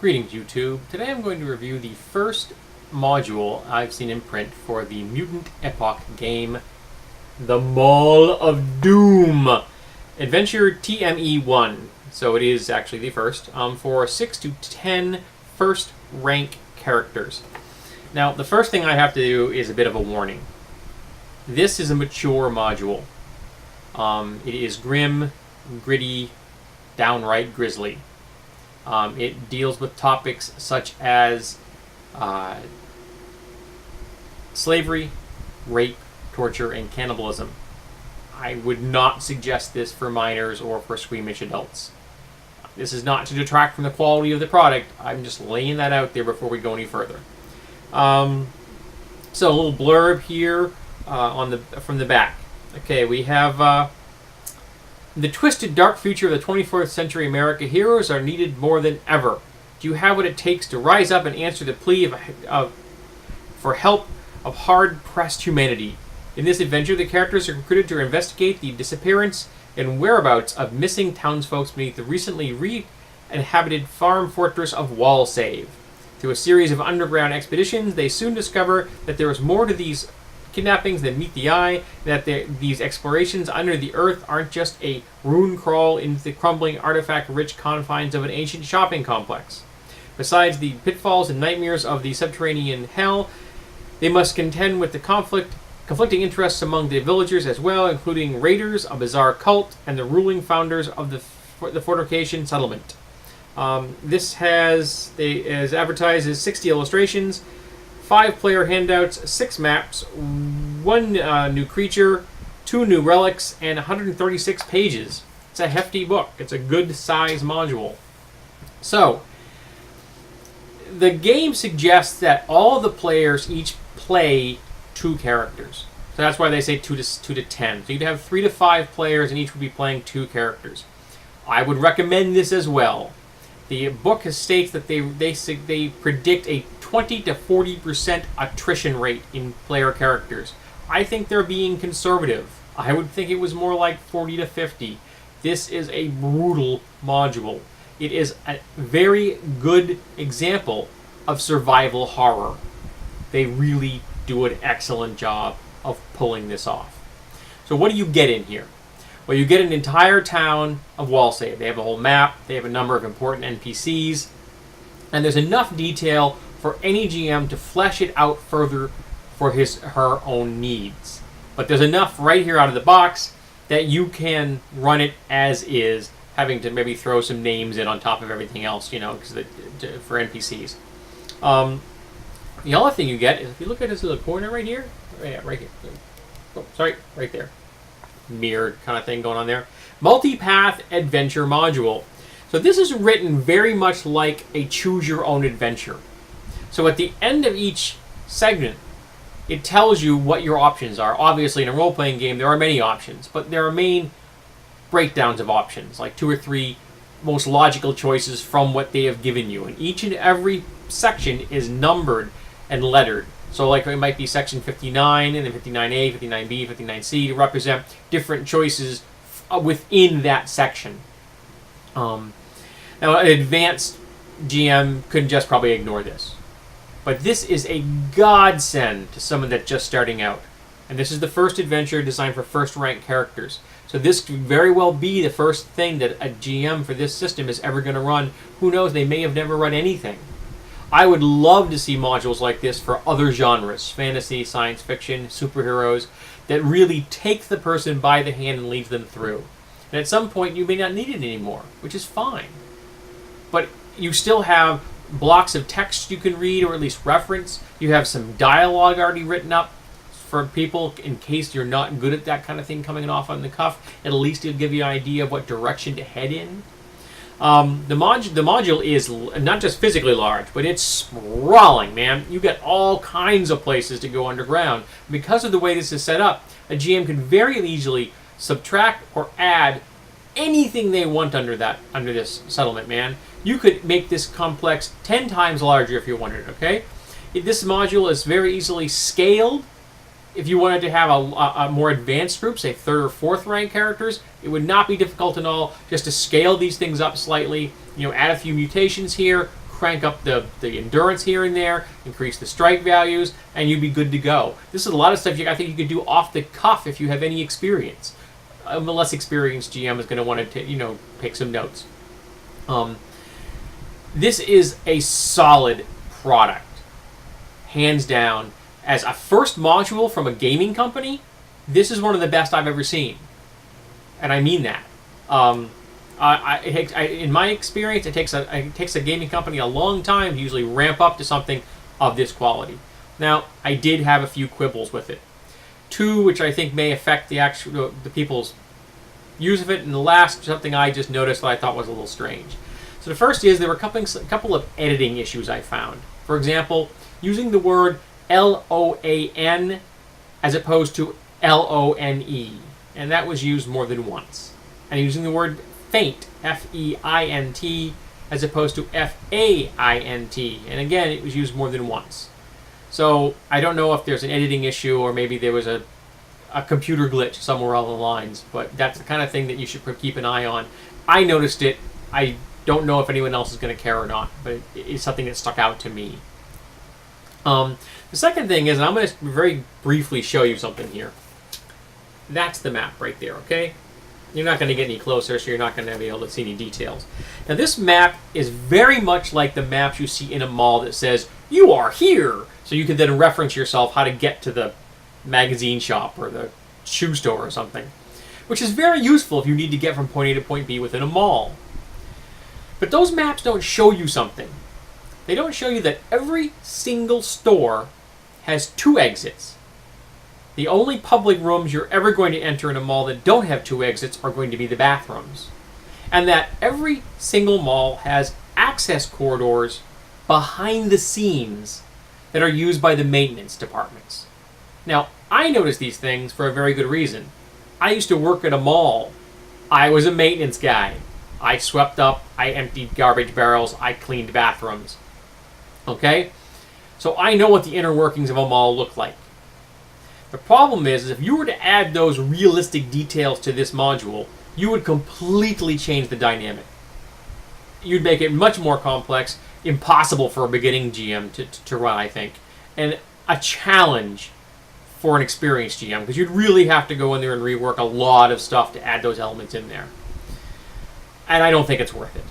Greetings, YouTube. Today I'm going to review the first module I've seen in print for the Mutant Epoch game, The Mall of Doom. Adventure TME1. So it is actually the first, for 6 to 10 first rank characters. Now, the first thing I have to do is a bit of a warning. This is a mature module. It is grim, gritty, downright grisly. It deals with topics such as slavery, rape, torture, and cannibalism. I would not suggest this for minors or for squeamish adults. This is not to detract from the quality of the product. I'm just laying that out there before we go any further. So a little blurb here from the back. Okay, we have the twisted, dark future of the 24th century America. Heroes are needed more than ever. Do you have what it takes to rise up and answer the plea for help of hard-pressed humanity? In this adventure, the characters are recruited to investigate the disappearance and whereabouts of missing townsfolk beneath the recently re-inhabited farm fortress of Wallsave. Through a series of underground expeditions, they soon discover that there is more to these kidnappings than meet the eye, that these explorations under the earth aren't just a rune crawl into the crumbling, artifact-rich confines of an ancient shopping complex. Besides the pitfalls and nightmares of the subterranean hell, they must contend with the conflicting interests among the villagers as well, including raiders, a bizarre cult, and the ruling founders of the fortification settlement. This is advertised as 60 illustrations, 5 player handouts, 6 maps, 1 new creature, 2 new relics, and 136 pages. It's a hefty book. It's a good size module. So, the game suggests that all the players each play 2 characters. So that's why they say 2 to 10. So you'd have 3 to 5 players and each would be playing 2 characters. I would recommend this as well. The book states that they predict a 20 to 40% attrition rate in player characters. I think they're being conservative. I would think it was more like 40 to 50. This is a brutal module. It is a very good example of survival horror. They really do an excellent job of pulling this off. So what do you get in here? Well, you get an entire town of Wallsave. They have a whole map, they have a number of important NPCs, and there's enough detail for any GM to flesh it out further for her own needs. But there's enough right here out of the box that you can run it as is, having to maybe throw some names in on top of everything else, for NPCs. The other thing you get is, if you look at this little corner right here, right here. Oh, sorry, right there. Mirrored kind of thing going on there. Multi-path adventure module. So this is written very much like a choose-your-own adventure. So at the end of each segment, it tells you what your options are. Obviously, in a role-playing game, there are many options, but there are main breakdowns of options, like 2 or 3 most logical choices from what they have given you. And each and every section is numbered and lettered. So like it might be section 59, and then 59A, 59B, 59C to represent different choices within that section. Now, an advanced GM could just probably ignore this. But this is a godsend to someone that's just starting out. And this is the first adventure designed for first-rank characters. So this could very well be the first thing that a GM for this system is ever going to run. Who knows, they may have never run anything. I would love to see modules like this for other genres, fantasy, science fiction, superheroes, that really take the person by the hand and lead them through. And at some point, you may not need it anymore, which is fine. But you still have blocks of text you can read, or at least reference. You have some dialogue already written up for people in case you're not good at that kind of thing coming off on the cuff. At least it'll give you an idea of what direction to head in. The module is not just physically large, but it's sprawling, man. You get all kinds of places to go underground. Because of the way this is set up, a GM can very easily subtract or add anything they want under this settlement, man. You could make this complex 10 times larger if you wanted, okay? This module is very easily scaled. If you wanted to have a more advanced group, say 3rd or 4th rank characters, it would not be difficult at all just to scale these things up slightly, add a few mutations here, crank up the endurance here and there, increase the strike values, and you'd be good to go. This is a lot of stuff I think you could do off the cuff if you have any experience. A less experienced GM is going to want to take some notes. This is a solid product, hands down. As a first module from a gaming company, this is one of the best I've ever seen, and I mean that. In my experience, it takes a gaming company a long time to usually ramp up to something of this quality. Now, I did have a few quibbles with it, two which I think may affect the people's use of it, and the last, something I just noticed that I thought was a little strange. So the first is there were a couple of editing issues I found. For example, using the word LOAN as opposed to LONE, and that was used more than once. And using the word faint, FEINT, as opposed to FAINT, and again, it was used more than once. So I don't know if there's an editing issue or maybe there was a computer glitch somewhere along the lines, but that's the kind of thing that you should keep an eye on. I noticed it. I don't know if anyone else is going to care or not, but it's something that stuck out to me. The second thing is, and I'm going to very briefly show you something here. That's the map right there, okay? You're not going to get any closer, so you're not going to be able to see any details. Now, this map is very much like the maps you see in a mall that says, "You are here!" So you can then reference yourself how to get to the magazine shop or the shoe store or something, which is very useful if you need to get from point A to point B within a mall. But those maps don't show you something. They don't show you that every single store has 2 exits. The only public rooms you're ever going to enter in a mall that don't have 2 exits are going to be the bathrooms. And that every single mall has access corridors behind the scenes that are used by the maintenance departments. Now, I noticed these things for a very good reason. I used to work at a mall. I was a maintenance guy. I swept up, I emptied garbage barrels, I cleaned bathrooms. Okay? So I know what the inner workings of a mall look like. The problem is if you were to add those realistic details to this module, you would completely change the dynamic. You'd make it much more complex, impossible for a beginning GM to run, I think, and a challenge for an experienced GM, because you'd really have to go in there and rework a lot of stuff to add those elements in there. And I don't think it's worth it.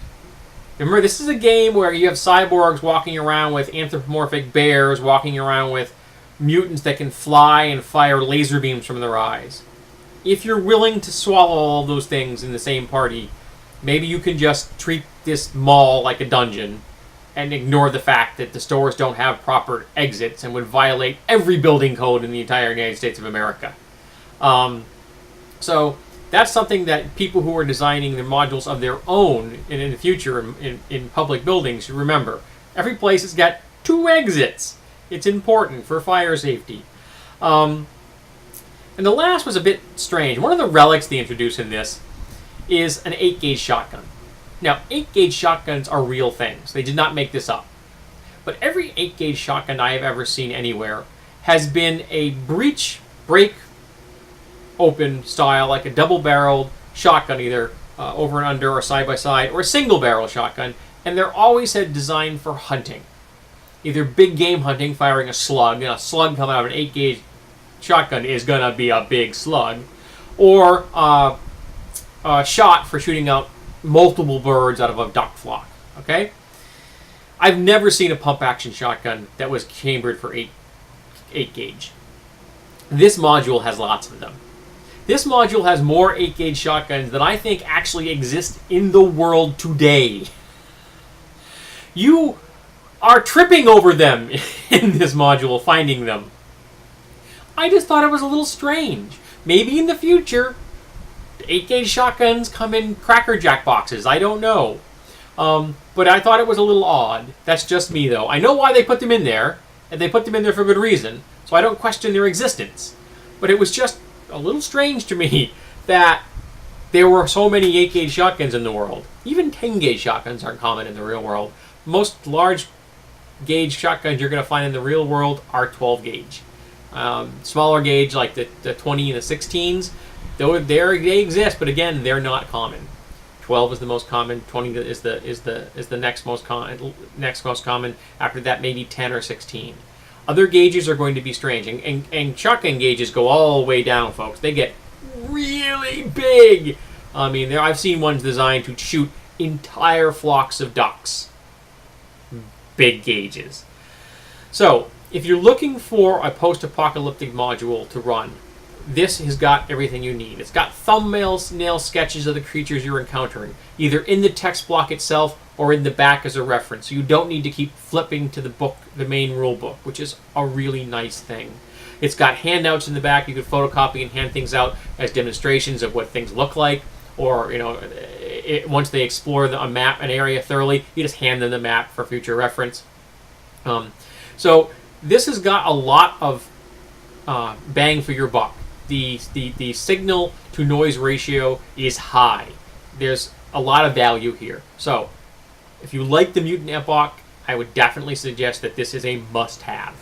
Remember, this is a game where you have cyborgs walking around with anthropomorphic bears, walking around with mutants that can fly and fire laser beams from their eyes. If you're willing to swallow all those things in the same party, maybe you can just treat this mall like a dungeon and ignore the fact that the stores don't have proper exits and would violate every building code in the entire United States of America. So that's something that people who are designing their modules of their own in the future in public buildings should remember. Every place has got 2 exits. It's important for fire safety. And the last was a bit strange. One of the relics they introduced in this is an 8-gauge shotgun. Now, 8-gauge shotguns are real things. They did not make this up. But every 8-gauge shotgun I have ever seen anywhere has been a breech, break, open style, like a double-barreled shotgun, either over and under or side-by-side, or a single-barrel shotgun, and they're always designed for hunting. Either big game hunting, firing a slug, and a slug coming out of an 8-gauge shotgun is going to be a big slug, or a shot for shooting out multiple birds out of a duck flock. Okay? I've never seen a pump-action shotgun that was chambered for 8 gauge. This module has lots of them. This module has more 8-gauge shotguns than I think actually exist in the world today. You are tripping over them in this module, finding them. I just thought it was a little strange. Maybe in the future, 8-gauge shotguns come in Cracker Jack boxes. I don't know. But I thought it was a little odd. That's just me, though. I know why they put them in there, and they put them in there for good reason, so I don't question their existence. But it was just a little strange to me that there were so many 8-gauge shotguns in the world. Even 10-gauge shotguns aren't common in the real world. Most large gauge shotguns you're going to find in the real world are 12-gauge. Smaller gauge, like the 20 and the 16s, they exist, but again, they're not common. 12 is the most common. 20 is the next most common. After that, maybe 10 or 16. Other gauges are going to be strange, and shotgun gauges go all the way down, folks. They get really big. I mean, I've seen ones designed to shoot entire flocks of ducks. Big gauges. So, if you're looking for a post-apocalyptic module to run, this has got everything you need. It's got thumbnails, nail sketches of the creatures you're encountering, either in the text block itself or in the back as a reference. So you don't need to keep flipping to the book, the main rule book, which is a really nice thing. It's got handouts in the back. You can photocopy and hand things out as demonstrations of what things look like, or once they explore an area thoroughly, you just hand them the map for future reference. So this has got a lot of bang for your buck. The signal to noise ratio is high. There's a lot of value here. So if you like the Mutant Epoch, I would definitely suggest that this is a must-have.